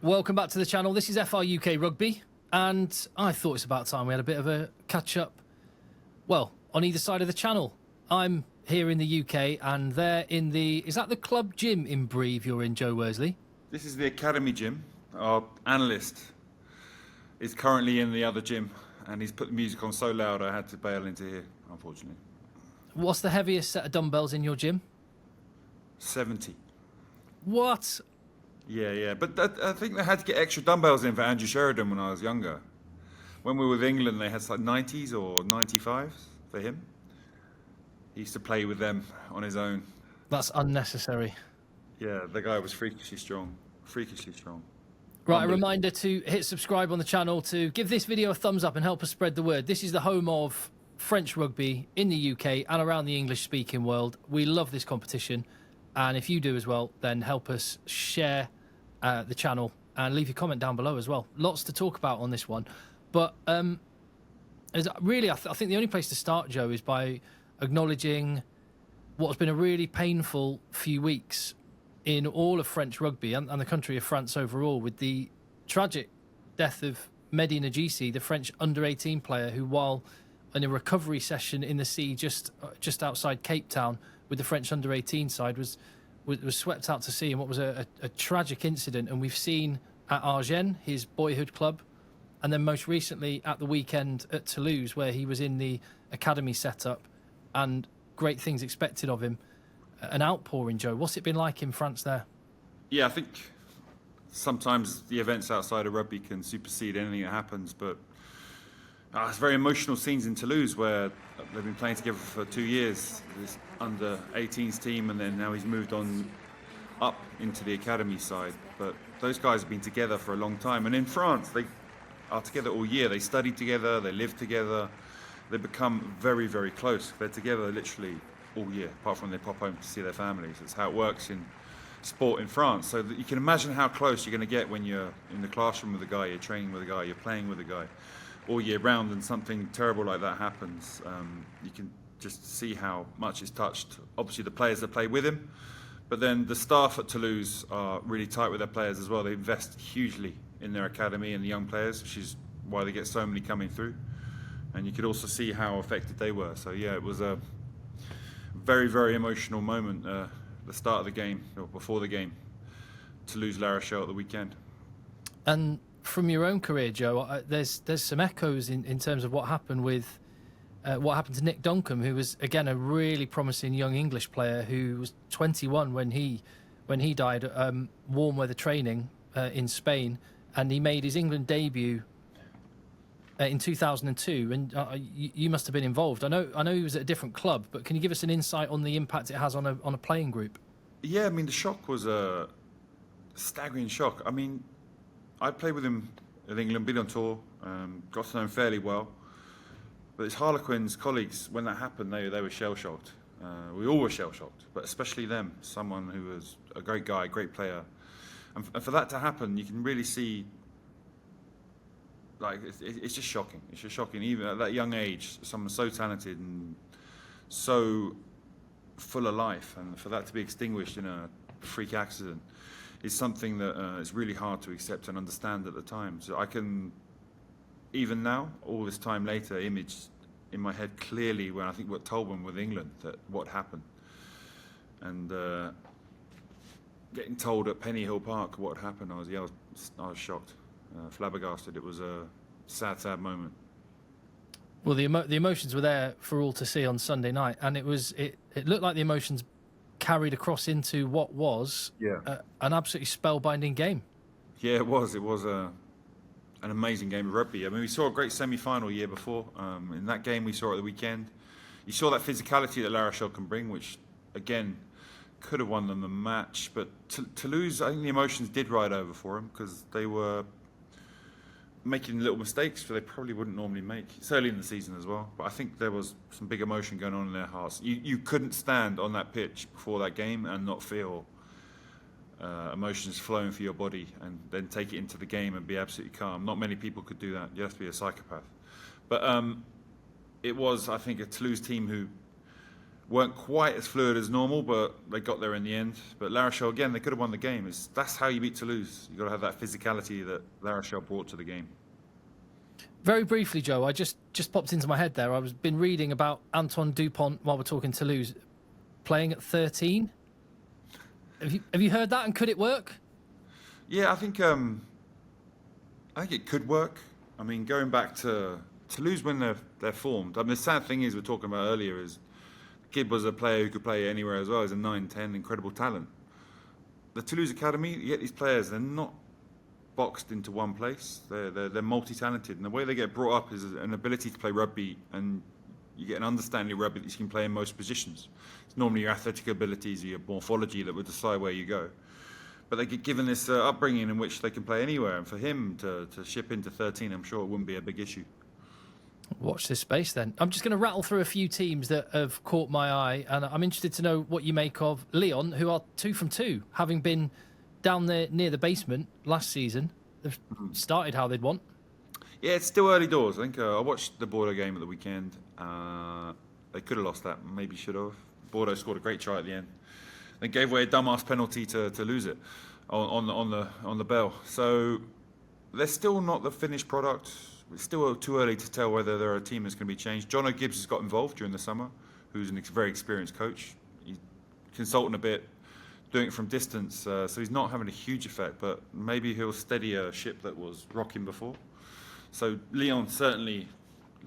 Welcome back to the channel. This is FR UK Rugby, and I thought it's about time we had a bit of a catch-up, well, on either side of the channel. I'm here in the UK, and they're in the... Is that the club gym in Breve you're in, Joe Worsley? This is the academy gym. Our analyst is currently in the other gym, and he's put the music on so loud I had to bail into here, unfortunately. What's the heaviest set of dumbbells in your gym? 70. What? Yeah. But I think they had to get extra dumbbells in for Andrew Sheridan when I was younger. When we were with England, they had like 90s or 95s for him. He used to play with them on his own. That's unnecessary. Yeah, the guy was freakishly strong. Freakishly strong. Right, a reminder to hit subscribe on the channel, to give this video a thumbs up and help us spread the word. This is the home of French rugby in the UK and around the English-speaking world. We love this competition, and if you do as well, then help us share the channel and leave your comment down below as well. Lots to talk about on this one, but really, I think the only place to start, Joe, is by acknowledging what has been a really painful few weeks in all of French rugby and the country of France overall, with the tragic death of Mehdi Najisi, the French under-18 player who, while in a recovery session in the sea just outside Cape Town with the French under-18 side, was swept out to sea in what was a tragic incident. And we've seen at Argennes, his boyhood club, and then most recently at the weekend at Toulouse, where he was in the academy setup, and great things expected of him. An outpouring, Joe. What's it been like in France there? Yeah, I think sometimes the events outside of rugby can supersede anything that happens, but it's very emotional scenes in Toulouse where they've been playing together for 2 years, this under-18s team, and then now he's moved on up into the academy side. But those guys have been together for a long time, and in France they are together all year. They study together, they live together, they become very, very close. They're together literally all year, apart from when they pop home to see their families. That's how it works in sport in France. So that you can imagine how close you're going to get when you're in the classroom with a guy, you're training with a guy, you're playing with a guy all year round, and something terrible like that happens. You can just see how much it's touched, obviously, the players that play with him, but then the staff at Toulouse are really tight with their players as well. They invest hugely in their academy and the young players, which is why they get so many coming through. And you could also see how affected they were. So yeah, it was a very, very emotional moment, the start of the game, or before the game, Toulouse-La Rochelle at the weekend. And from your own career, Joe, there's some echoes in terms of what happened with what happened to Nick Dunham, who was, again, a really promising young English player who was 21 when he died, warm weather training in Spain, and he made his England debut in 2002, and you must have been involved. I know he was at a different club, but can you give us an insight on the impact it has on a playing group? Yeah, I mean, the shock was a staggering shock. I mean, I played with him in England, been on tour, got to know him fairly well. But his Harlequins colleagues, when that happened, they were shell-shocked. We all were shell-shocked, but especially them, someone who was a great guy, great player. And for that to happen, you can really see, like, it's just shocking. It's just shocking. Even at that young age, someone so talented and so full of life, and for that to be extinguished in a freak accident is something that is really hard to accept and understand at the time. So I can, even now, all this time later, image in my head clearly when I think what told them with England that what happened, and getting told at Penny Hill Park what happened, I was shocked, flabbergasted. It was a sad moment. Well, the emotions were there for all to see on Sunday night, and it looked like the emotions carried across into what was an absolutely spellbinding game. Yeah, it was. It was an amazing game of rugby. I mean, we saw a great semi-final year before. In that game we saw at the weekend, you saw that physicality that La Rochelle can bring, which, again, could have won them the match. But Toulouse, I think the emotions did ride over for them because they were making little mistakes that they probably wouldn't normally make. It's early in the season as well, but I think there was some big emotion going on in their hearts. You couldn't stand on that pitch before that game and not feel emotions flowing through your body and then take it into the game and be absolutely calm. Not many people could do that. You have to be a psychopath. But it was, I think, a Toulouse team who weren't quite as fluid as normal, but they got there in the end. But La Rochelle, again, they could have won the game. That's how you beat Toulouse. You've got to have that physicality that La Rochelle brought to the game. Very briefly, Joe, I just popped into my head there. Been reading about Antoine Dupont while we're talking Toulouse, playing at 13. Have you heard that, and could it work? Yeah, I think it could work. I mean, going back to Toulouse when they're formed. I mean, the sad thing is, we're talking about earlier, is the kid was a player who could play anywhere as well. He's a 9-10, incredible talent. The Toulouse Academy, you get these players, they're not boxed into one place. They're multi-talented, and the way they get brought up is an ability to play rugby, and you get an understanding of rugby that you can play in most positions. It's normally your athletic abilities or your morphology that would decide where you go. But they get given this upbringing in which they can play anywhere, and for him to ship into 13, I'm sure it wouldn't be a big issue. Watch this space then. I'm just going to rattle through a few teams that have caught my eye, and I'm interested to know what you make of Lyon, who are 2 from 2, having been down there near the basement last season. They've started how they'd want. Yeah, it's still early doors. I think I watched the Bordeaux game at the weekend. They could have lost that, maybe should have. Bordeaux scored a great try at the end. They gave away a dumbass penalty to lose it on the bell. So they're still not the finished product. It's still too early to tell whether they're a team that's going to be changed. John O'Gibbs has got involved during the summer, who's a very experienced coach. He's consulting a bit, doing it from distance, so he's not having a huge effect, but maybe he'll steady a ship that was rocking before. So Lyon certainly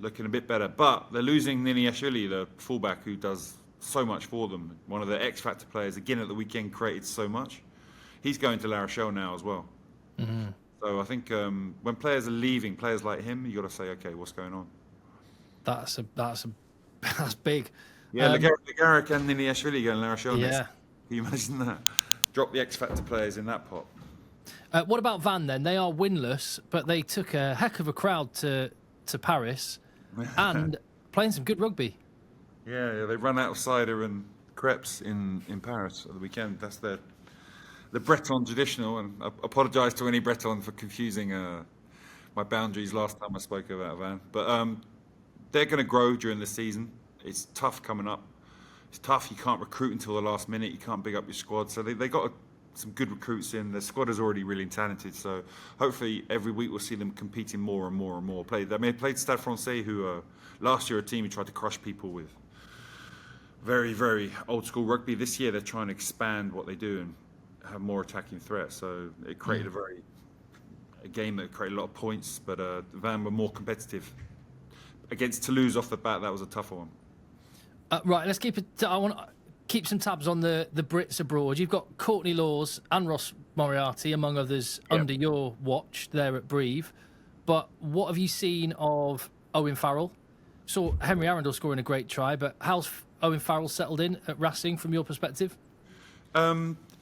looking a bit better, but they're losing Niniashvili, the fullback who does so much for them. One of the X-Factor players, again at the weekend, created so much. He's going to La Rochelle now as well. Mm-hmm. So I think when players are leaving, players like him, you got to say, okay, what's going on? That's big. Yeah, Legaric and Niniashvili going to La Rochelle next. Yeah. Can you imagine that? Drop the X-Factor players in that pot. What about Van then? They are winless, but they took a heck of a crowd to Paris and playing some good rugby. Yeah, they run out of cider and crepes in Paris at the weekend. That's the Breton traditional, and I apologise to any Breton for confusing my boundaries last time I spoke about Van. But they're going to grow during the season. It's tough coming up. It's tough. You can't recruit until the last minute. You can't big up your squad. So they got some good recruits in. The squad is already really talented. So hopefully every week we'll see them competing more and more and more. They played Stade Francais, who last year a team who tried to crush people with very, very old school rugby. This year they're trying to expand what they do and have more attacking threat. So it created a game that created a lot of points. But Van were more competitive. Against Toulouse off the bat, that was a tougher one. Right, let's keep it. I want to keep some tabs on the Brits abroad. You've got Courtney Laws and Ross Moriarty, among others, under your watch there at Brive. But what have you seen of Owen Farrell? Saw Henry Arundel scoring a great try, but how's Owen Farrell settled in at Racing from your perspective?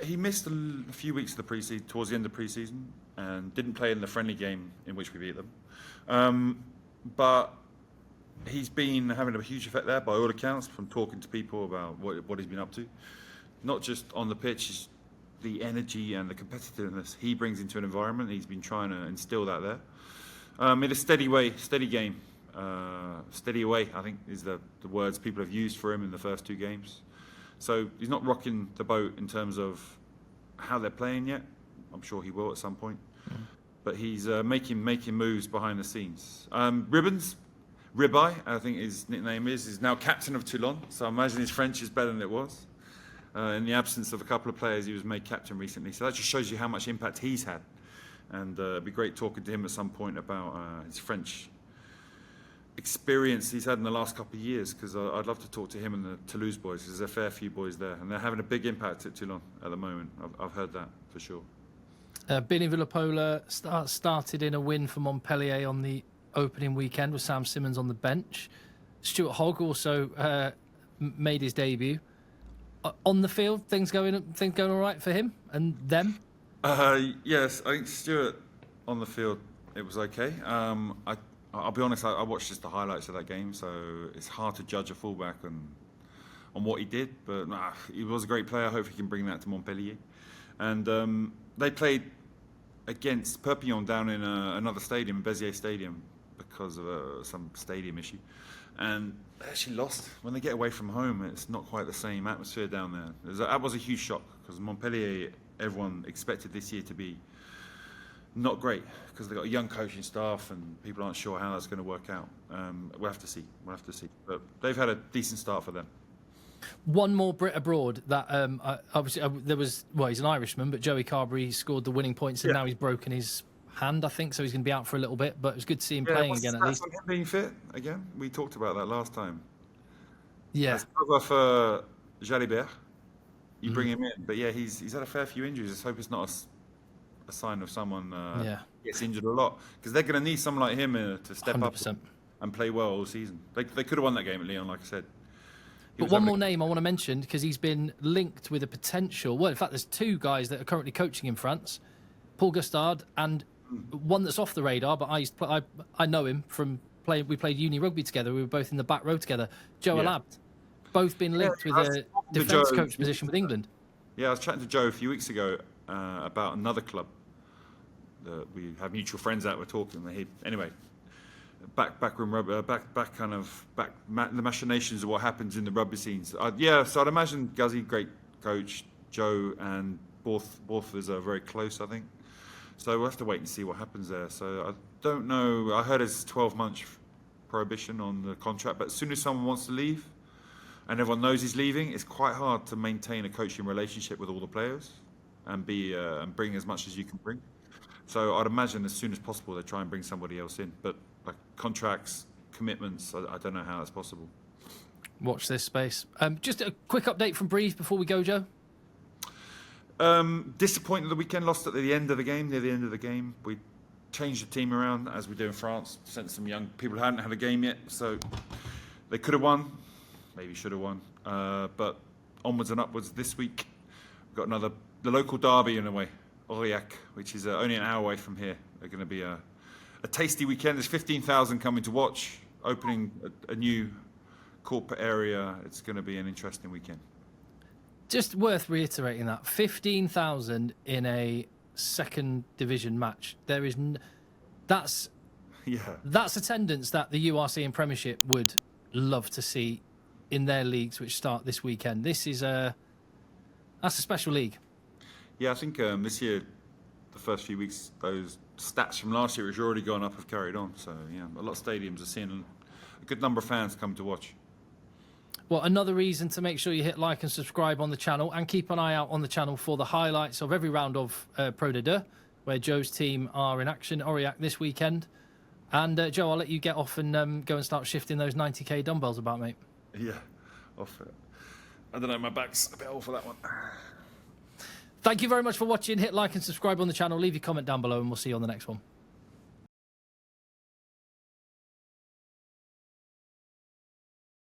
He missed a few weeks of the pre-season, towards the end of the pre-season, and didn't play in the friendly game in which we beat them. But he's been having a huge effect there by all accounts, from talking to people about what he's been up to. Not just on the pitch, the energy and the competitiveness he brings into an environment. He's been trying to instill that there. In a steady game. Steady away, I think, is the words people have used for him in the first 2 games. So he's not rocking the boat in terms of how they're playing yet. I'm sure he will at some point. Mm. But he's making moves behind the scenes. Ribeye, I think his nickname is now captain of Toulon. So I imagine his French is better than it was. In the absence of a couple of players, he was made captain recently. So that just shows you how much impact he's had. And it'd be great talking to him at some point about his French experience he's had in the last couple of years, because I'd love to talk to him and the Toulouse boys, because there's a fair few boys there. And they're having a big impact at Toulon at the moment. I've heard that for sure. Billy Villapola started in a win for Montpellier on the opening weekend with Sam Simmons on the bench. Stuart Hogg also made his debut. On the field, things going all right for him and them? Yes, I think Stuart on the field, it was okay. I'll be honest, I watched just the highlights of that game, so it's hard to judge a fullback on what he did. But he was a great player. I hope he can bring that to Montpellier. And they played against Perpignan down in another stadium, Béziers Stadium, because of some stadium issue. and they actually lost. When they get away from home, it's not quite the same atmosphere down there. That was a huge shock, because Montpellier, everyone expected this year to be not great, because they've got a young coaching staff and people aren't sure how that's going to work out. We'll have to see. But they've had a decent start for them. One more Brit abroad that obviously there was, well, he's an Irishman, but Joey Carbery scored the winning points, and now he's broken his hand, I think, so he's going to be out for a little bit. But it was good to see him playing again, at least. On him being fit again? We talked about that last time. Yeah. As cover for Jalibert, you bring him in, but yeah, he's had a fair few injuries. Let's hope it's not a sign of someone gets injured a lot, because they're going to need someone like him to step 100%. up and play well all season. They could have won that game at Lyon, like I said. But one more name I want to mention, because he's been linked with a potential. Well, in fact, there's two guys that are currently coaching in France, Paul Gustard, and one that's off the radar, but I know him from playing. We played uni rugby together. We were both in the back row together. Joe Alabt, both been linked with a defence coach position with England. Yeah, I was chatting to Joe a few weeks ago about another club that we have mutual friends at. We're talking. Anyway. Backroom rugby, the machinations of what happens in the rugby scenes. So I'd imagine Guzzy, great coach, Joe and both are very close, I think. So we'll have to wait and see what happens there. So I don't know. I heard it's 12-month prohibition on the contract, but as soon as someone wants to leave and everyone knows he's leaving, it's quite hard to maintain a coaching relationship with all the players and bring as much as you can bring. So I'd imagine as soon as possible they try and bring somebody else in, but like contracts, commitments, I don't know how that's possible. Watch this space. Just a quick update from Breeze before we go, Joe. Disappointed the weekend, lost at near the end of the game. We changed the team around, as we do in France, sent some young people who hadn't had a game yet, so they could have won, maybe should have won. But onwards and upwards this week. We've got the local derby in a way, Aurillac, which is only an hour away from here. They're going to be a tasty weekend. There's 15,000 coming to watch, opening a new corporate area. It's going to be an interesting weekend. Just worth reiterating that 15,000 in a second division match. That's attendance that the URC and Premiership would love to see in their leagues, which start this weekend. That's a special league. Yeah, I think this year, the first few weeks, those stats from last year, which have already gone up, have carried on. So yeah, a lot of stadiums are seeing a good number of fans come to watch. Well, another reason to make sure you hit like and subscribe on the channel, and keep an eye out on the channel for the highlights of every round of Pro D2, where Joe's team are in action, Aurillac this weekend. And Joe, I'll let you get off and go and start shifting those 90k dumbbells about, mate. Yeah, off it. I don't know, my back's a bit off for that one. Thank you very much for watching. Hit like and subscribe on the channel. Leave your comment down below, and we'll see you on the next one.